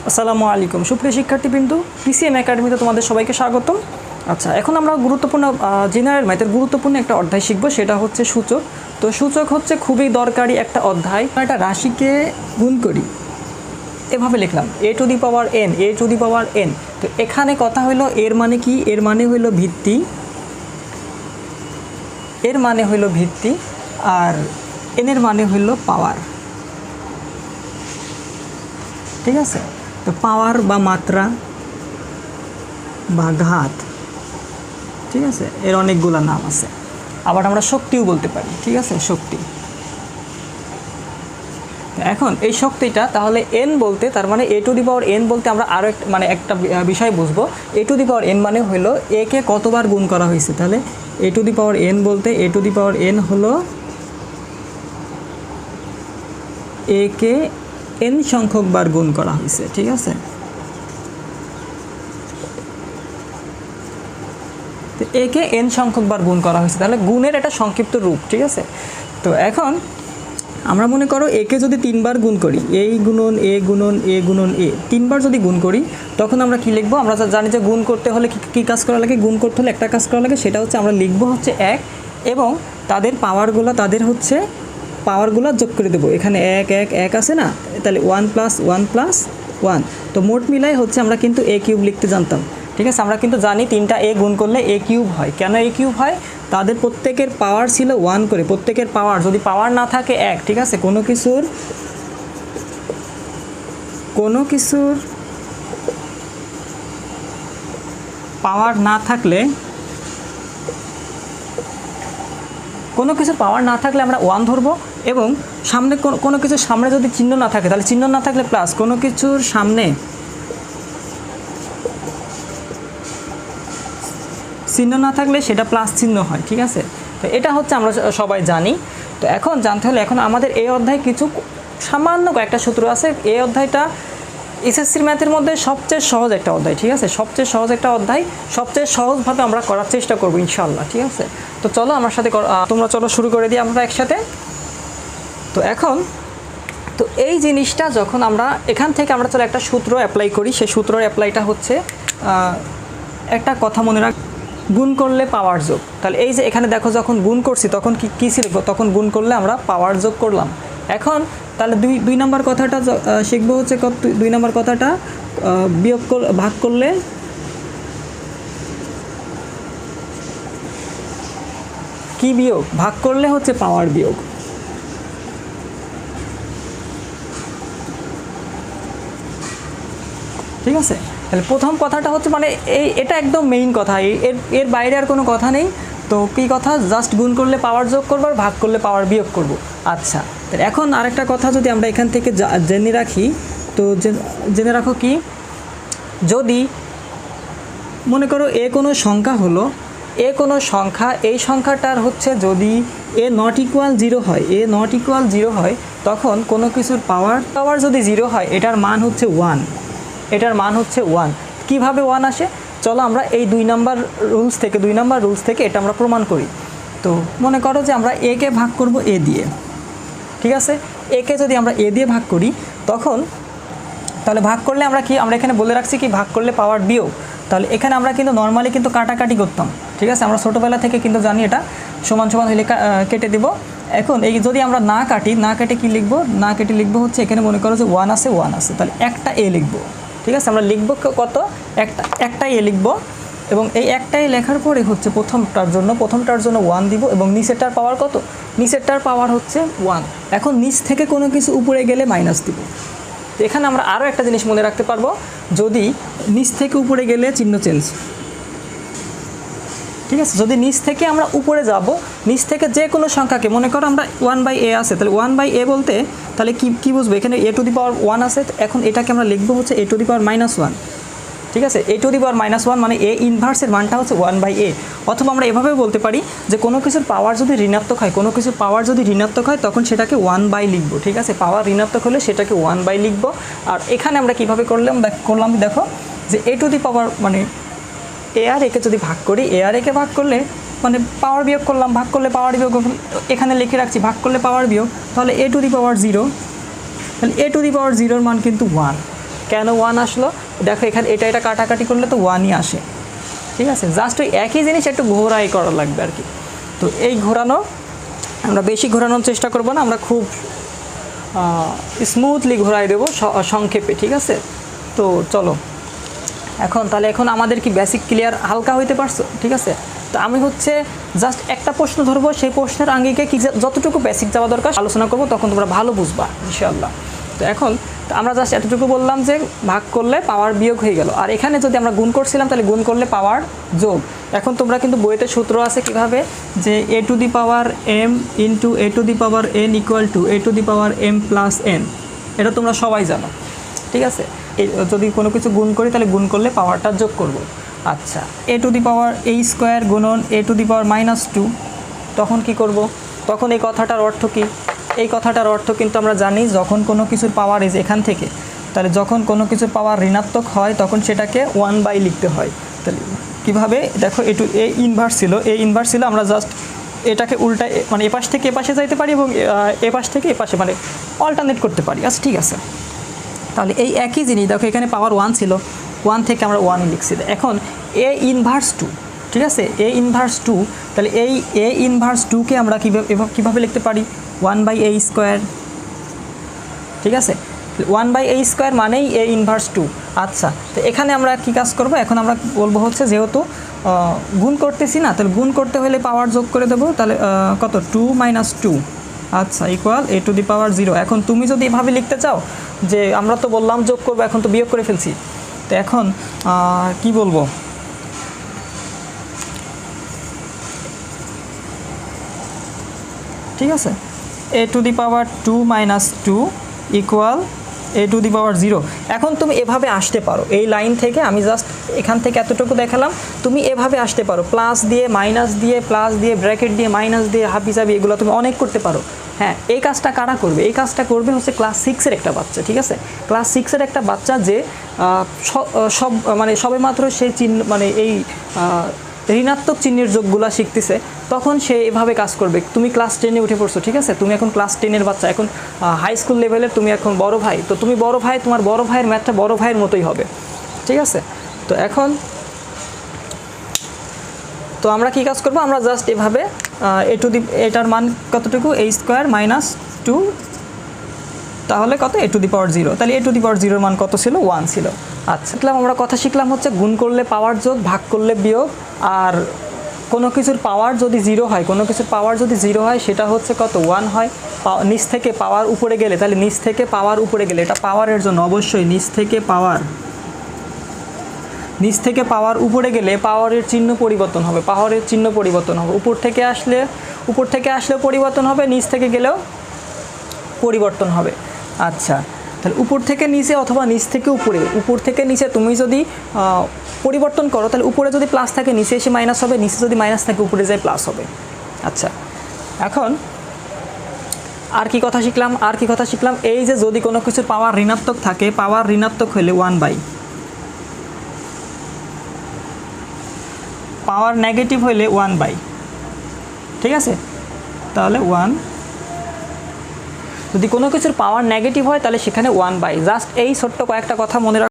আসসালামু আলাইকুম সুপ্রিয় শিক্ষার্থীবৃন্দ, পিসিএম একাডেমিতে তোমাদের সবাইকে স্বাগতম। আচ্ছা, এখন আমরা গুরুত্বপূর্ণ জেনারেল ম্যাথের গুরুত্বপূর্ণ একটা অধ্যায় শিখব, সেটা হচ্ছে সূচক। তো সূচক হচ্ছে খুবই দরকারি একটা অধ্যায়। একটা রাশিকে গুণ করি, এভাবে লিখলাম a to the power n, a to the power n। তো এখানে কথা হলো এর মানে কি, এর মানে হলো ভিত্তি, এর মানে হলো ভিত্তি, আর n এর মানে হলো পাওয়ার। ঠিক আছে, তো পাওয়ার বা মাত্রা বা ঘাত, ঠিক আছে, এর অনেকগুলো নাম আছে। আবার আমরা শক্তিও বলতে পারি, ঠিক আছে, শক্তি। এখন এই শক্তিটা তাহলে n বলতে, তার মানে a to the power n বলতে আমরা আরও একটা বিষয় বুঝবো। a to the power n মানে হলো a কে কতবার গুণ করা হয়েছে। তাহলে a to the power n বলতে a to the power n হলো a কে n সংখ্যক বার গুণ করা হয়েছে। ঠিক আছে, একে n সংখ্যক বার গুণ করা হয়েছে, তাহলে গুণের একটা সংক্ষিপ্ত রূপ। ঠিক আছে, তো এখন আমরা মনে করো একে যদি 3 বার গুণ করি, এই গুণন এ গুণন এ গুণন এ, 3 বার যদি গুণ করি, তখন আমরা কি লিখবো? আমরা জানি যে গুণ করতে হলে কী কাজ করা লাগে, গুণ করতে হলে একটা কাজ করা লাগে, সেটা হচ্ছে আমরা লিখবো হচ্ছে 1 এবং তাদের পাওয়ারগুলো যোগ করে দেবো। এখানে 1 1 1 আছে না, তাহলে 1 + 1 + 1, তো মোট মিলাই হচ্ছে আমরা কিন্তু a কিউব লিখতে জানতাম। ঠিক আছে, আমরা কিন্তু জানি 3টা a গুণ করলে a কিউব হয়। কেন a কিউব হয়? তাদের প্রত্যেকের পাওয়ার ছিল 1 করে, প্রত্যেকের পাওয়ার, যদি পাওয়ার না থাকে 1, ঠিক আছে, কোনো কিছুর পাওয়ার না থাকলে, আমরা 1 ধরবো, এবং সামনে কোনো কিছুর সামনে যদি চিহ্ন না থাকে, তাহলে চিহ্ন না থাকলে প্লাস, কোনো কিছুর সামনে চিহ্ন না থাকলে সেটা প্লাস চিহ্ন হয়। ঠিক আছে, তো এটা হচ্ছে আমরা সবাই জানি। তো এখন জানতে হলে, এখন আমাদের এই অধ্যায়ে কিছু সামান্য কয়েকটা সূত্র আছে। এই অধ্যায়টা এসএসসির ম্যাথের মধ্যে সবচেয়ে সহজ একটা অধ্যায়। ঠিক আছে, সবচেয়ে সহজ একটা অধ্যায়, সবচেয়ে সহজভাবে আমরা করার চেষ্টা করবো ইনশাআল্লাহ। ঠিক আছে, তো চলো আমার সাথে তোমরা চলো শুরু করে দিই আমরা একসাথে। তো এখন তো এই জিনিসটা যখন আমরা এখান থেকে আমরা চলো একটা সূত্র অ্যাপ্লাই করি, সেই সূত্রের অ্যাপ্লাইটা হচ্ছে একটা কথা মনে রাখ, গুণ করলে পাওয়ার যোগ। তাহলে এই যে এখানে দেখো, যখন গুণ করছি তখন কী ছিল, তখন গুণ করলে আমরা পাওয়ার যোগ করলাম। এখন তাহলে দুই নম্বর কথাটা শিখবো হচ্ছে, 2 নম্বর কথাটা ভাগ করলে কি বিয়োগ? ভাগ করলে হচ্ছে পাওয়ার বিয়োগ। ঠিক আছে, তাহলে প্রথম কথাটা হচ্ছে মানে এটা একদম মেইন কথা, এর বাইরে আর কোনো কথা নেই। তো কী কথা? জাস্ট গুণ করলে পাওয়ার যোগ করবো আর ভাগ করলে পাওয়ার বিয়োগ করব। আচ্ছা, এখন আরেকটা কথা যদি আমরা এখান থেকে জেনে রাখি, তো জেনে রাখো কি, যদি মনে করো কোনো সংখ্যা হলো, কোনো সংখ্যা, এই সংখ্যাটার হচ্ছে যদি a ≠ 0 হয়, a ≠ 0 হয়, তখন কোনো কিছুর পাওয়ার যদি 0 হয়, এটার মান হচ্ছে 1, এটার মান হচ্ছে 1। কীভাবে 1 আসে? চলো আমরা এই 2 নাম্বার রুলস থেকে এটা আমরা প্রমাণ করি। তো মনে করো যে আমরা a কে ভাগ করব a দিয়ে। ঠিক আছে, a কে যদি আমরা a দিয়ে ভাগ করি, তাহলে ভাগ করলে আমরা এখানে বলে রাখছি কি, ভাগ করলে পাওয়ার বিয়োগ। তাহলে এখানে আমরা কিন্তু নর্মালি কিন্তু কাটাকাটি করতাম। ঠিক আছে, আমরা ছোটোবেলা থেকে কিন্তু জানি এটা সমান সমান হলে কেটে দেব। এখন এই যদি আমরা না কেটে কি লিখবো? না কেটে লিখবো হচ্ছে, এখানে মনে করো যে 1 আছে, তাহলে একটা a লিখবো। ঠিক আছে, আমরা লিখবো কত? একটাই a লিখবো, এবং এই একটাই লেখার পরে হচ্ছে প্রথমটার জন্য 1 দিব, এবং নিচেরটার পাওয়ার কত? নিচেরটার পাওয়ার হচ্ছে 1। এখন নিচ থেকে কোনো কিছু উপরে গেলে মাইনাস দিব। এখানে আমরা আরও একটা জিনিস মনে রাখতে পারবো, যদি নিচ থেকে উপরে গেলে চিহ্ন চেঞ্জ। ঠিক আছে, যদি নিচ থেকে আমরা উপরে যাব, নিচ থেকে যে কোনো সংখ্যাকে, মনে করো আমরা 1/a আছে, তাহলে 1/a বলতে তাহলে কি বুঝবো? এখানে a টু দি পাওয়ার 1 আছে, এখন এটাকে আমরা লিখবো হচ্ছে a টু দি পাওয়ার -1। ঠিক আছে, a টু দি পাওয়ার -1 মানে a ইনভার্সের মানটা হচ্ছে 1/a। অথবা আমরা এভাবে বলতে পারি যে কোনো কিছুর পাওয়ার যদি ঋণাত্মক হয়, তখন সেটাকে 1/, লিখবো। ঠিক আছে, পাওয়ার ঋণাত্মক হলে সেটাকে 1/, লিখবো। আর এখানে আমরা কীভাবে করলাম দেখো, যে a টু দি পাওয়ার মানে a আর a কে যদি ভাগ করি, a আর a কে ভাগ করলে মানে পাওয়ার বিয়োগ করলাম, ভাগ করলে পাওয়ার বিয়োগ, এখানে লিখে রাখছি ভাগ করলে পাওয়ার বিয়োগ, তাহলে a টু দি পাওয়ার 0, তাহলে a টু দি পাওয়ার 0 মান কিন্তু 1। কেন 1 আসলো? দেখো এখানে এটা কাটাকাটি করলে তো 1ই আসে, ঠিক আছে? জাস্ট ওই একই জিনিস একটু ঘোরাই করা লাগবে আর কি। তো এই ঘোরানো আমরা বেশি ঘোরানোর চেষ্টা করব না, আমরা খুব স্মুথলি ঘোরাই দেবো সংক্ষেপে, ঠিক আছে? তো চলো এখন আমাদের কি বেসিক ক্লিয়ার হালকা হইতে পারছো? ঠিক আছে, তো আমি হচ্ছে জাস্ট একটা প্রশ্ন ধরবো, সেই প্রশ্নের আঙ্গিকে কি যতটুকু বেসিক যাওয়া দরকার আলোচনা করবো, তখন তোমরা ভালো বুঝবা ইনশাআল্লাহ। তো এখন আমরা জাস্ট এতটুকু বললাম যে ভাগ করলে পাওয়ার বিয়োগ হয়ে গেল, আর এখানে যদি আমরা গুণ করছিলাম তাহলে গুণ করলে পাওয়ার যোগ। এখন তোমরা কিন্তু বইতে সূত্র আছে কিভাবে, যে a to the power m into a to the power n equal to a to the power m plus n, এটা তোমরা সবাই জানো, ঠিক আছে? যদি কোনো কিছু গুণ করি তাহলে গুণ করলে পাওয়ারটা যোগ করব। আচ্ছা, a to the power a square গুণন a টু দি পাওয়ার -2, তখন কি করব? তখন এই কথাটার অর্থ কি? এই কথাটার অর্থ কিন্তু আমরা জানি, যখন কোনো কিছুর পাওয়ার ইজ এখান থেকে, তাহলে যখন কোনো কিছুর পাওয়ার ঋণাত্মক হয় তখন সেটাকে 1/, লিখতে হয়। তাহলে কীভাবে? দেখো এ ইনভার্স ছিল, আমরা জাস্ট এটাকে উল্টায়, মানে এপাশ থেকে এপাশে যাইতে পারি এবং এপাশ থেকে এপাশে মানে অল্টারনেট করতে পারি। আচ্ছা ঠিক আছে, তাহলে এই একই জিনিস দেখো এখানে পাওয়ার 1 ছিল, 1 থেকে আমরা 1 লিখছি। এখন a ইনভার্স 2, ঠিক আছে? a ইনভার্স 2, তাহলে এই a ইনভার্স 2কে আমরা কীভাবে লিখতে পারি? 1/a স্কোয়ার, ঠিক আছে? 1/a স্কোয়ার মানেই a ইনভার্স 2। আচ্ছা, তো এখানে আমরা কি কাজ করব? এখন আমরা বলবো হচ্ছে যেহেতু গুণ করতেছি না, তাহলে গুণ করতে হলে পাওয়ার যোগ করে দেবো। তাহলে কত? 2 - 2, আচ্ছা, equal a to the power 0। এখন তুমি যদি এভাবে লিখতে চাও, যে আমরা তো বললাম যোগ করবো, এখন তো বিয়োগ করে ফেলছি, তো এখন কি বলবো? ঠিক আছে, a to the power 2 - 2 equal a to the power 0। এখন তুমি এভাবে আসতে পারো, এই লাইন থেকে আমি জাস্ট এখান থেকে এতটুকু দেখালাম, তুমি এভাবে আসতে পারো, প্লাস দিয়ে মাইনাস দিয়ে প্লাস দিয়ে ব্র্যাকেট দিয়ে মাইনাস দিয়ে হাবিজাবি, এগুলো তুমি অনেক করতে পারো। হ্যাঁ, এই কাজটা কারা করবে? এই কাজটা করবে হচ্ছে ক্লাস 6-এর একটা বাচ্চা, ঠিক আছে? ক্লাস 6-এর একটা বাচ্চা যে সবেমাত্র সে মানে এই ঋণাত্মক চিহ্নের যোগগুলা শিখতেছে, তখন সে এভাবে কাজ করবে। তুমি ক্লাস 10-এ উঠে পড়ছো, ঠিক আছে? তুমি এখন ক্লাস 10-এর বাচ্চা, এখন হাই স্কুল লেভেলের, তুমি এখন বড় ভাই, তো তুমি বড় ভাই, তোমার বড় ভাইয়ের ম্যাথটা বড় ভাইয়ের মতোই হবে, ঠিক আছে? তো এখন তো আমরা কি কাজ করব? আমরা জাস্ট এভাবে এটার মান কতটুকু? a স্কোয়ার -2, তাহলে কত? a to the power 0। তাহলে a টু দি পাওয়ার 0-এর মান কত ছিল? 1 ছিল। আচ্ছা, আমরা কথা শিখলাম হচ্ছে গুণ করলে পাওয়ার যোগ, ভাগ করলে বিয়োগ, আর কোনো কিছুর পাওয়ার যদি 0 হয়, সেটা হচ্ছে কত? 1 হয়। নিচ থেকে পাওয়ার উপরে গেলে, তাহলে নিচ থেকে পাওয়ার উপরে গেলে, এটা পাওয়ারের জন্য অবশ্যই নিচ থেকে পাওয়ার উপরে গেলে পাওয়ারের চিহ্ন পরিবর্তন হবে, উপর থেকে আসলেও পরিবর্তন হবে, নিচ থেকে গেলেও পরিবর্তন হবে। আচ্ছা, তাহলে উপর থেকে নিচে অথবা নিচ থেকে উপরে, উপর থেকে নিচে তুমি যদি পরিবর্তন করো, তাহলে উপরে যদি প্লাস থাকে নিচে এসে মাইনাস হবে, নিচে যদি মাইনাস থাকে উপরে যায় প্লাস হবে। আচ্ছা, এখন আর কি কথা শিখলাম? এই যে যদি কোনো কিছুর পাওয়ার ঋণাত্মক থাকে, পাওয়ার ঋণাত্মক হলে 1/, পাওয়ার নেগেটিভ হলে 1/, ঠিক আছে? তাহলে 1, যদি কোনো কিছুর পাওয়ার নেগেটিভ হয় তাহলে সেখানে 1/। জাস্ট এই ছোট্ট কয়েকটা কথা মনে রাখো।